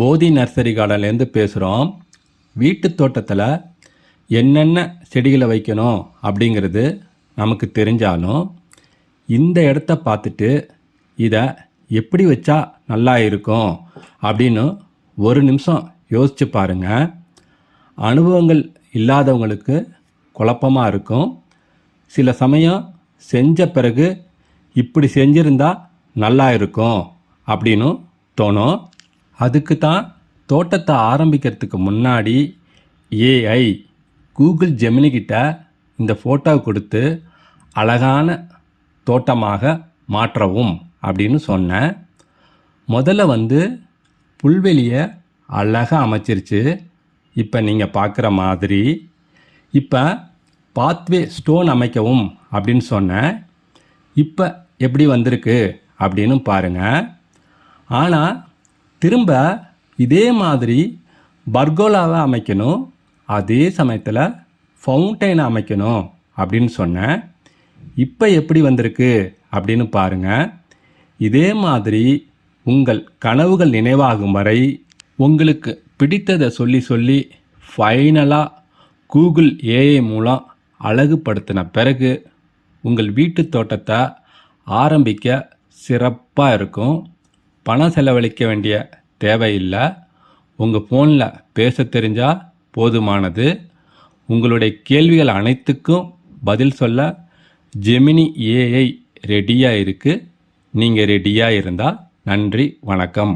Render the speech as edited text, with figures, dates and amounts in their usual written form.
போதி நர்சரி கார்டன்லேருந்து பேசுகிறோம். வீட்டு தோட்டத்தில் என்னென்ன செடிகளை வைக்கணும் அப்படிங்கிறது நமக்கு தெரிஞ்சாலும் இந்த இடத்த பார்த்துட்டு இதை எப்படி வச்சா நல்லா இருக்கும் அப்படின்னு ஒரு நிமிஷம் யோசித்து பாருங்கள். அனுபவங்கள் இல்லாதவங்களுக்கு குழப்பமாக இருக்கும். சில சமயம் செஞ்ச பிறகு இப்படி செஞ்சிருந்தா நல்லா இருக்கும் அப்படின்னு தோணும். அதுக்கு தான் தோட்டத்தை ஆரம்பிக்கிறதுக்கு முன்னாடி ஏஐ கூகுள் ஜெமினி கிட்ட இந்த ஃபோட்டோவை கொடுத்து அழகான தோட்டமாக மாற்றவும் அப்படின்னு சொன்னேன். முதல்ல புல்வெளியை அழகாக அமைச்சிருச்சு. இப்போ நீங்கள் பார்க்குற மாதிரி. இப்போ பாத்வே ஸ்டோன் அமைக்கவும் அப்படின்னு சொன்னேன். இப்போ எப்படி வந்திருக்கு அப்படின்னு பாருங்கள். ஆனால் திரும்ப இதே மாதிரி பர்கோலாவை அமைக்கணும், அதே சமயத்தில் ஃபவுண்டைனை அமைக்கணும் அப்படின்னு சொன்னேன். இப்போ எப்படி வந்திருக்கு அப்படின்னு பாருங்கள். இதே மாதிரி உங்கள் கனவுகள் நினைவாகும் வரை உங்களுக்கு பிடித்ததை சொல்லி சொல்லி ஃபைனலாக கூகுள் ஏஐ மூலம் அழகுபடுத்தின பிறகு உங்கள் வீட்டு தோட்டத்தை ஆரம்பிக்க சிறப்பாக இருக்கும். பணம் செலவழிக்க வேண்டிய தேவையில்லை. உங்கள் ஃபோனில் பேச தெரிஞ்சால் போதுமானது. உங்களுடைய கேள்விகள் அனைத்துக்கும் பதில் சொல்ல ஜெமினி ஏஐ ரெடியாக இருக்குது. நீங்கள் ரெடியாக இருந்தால் நன்றி, வணக்கம்.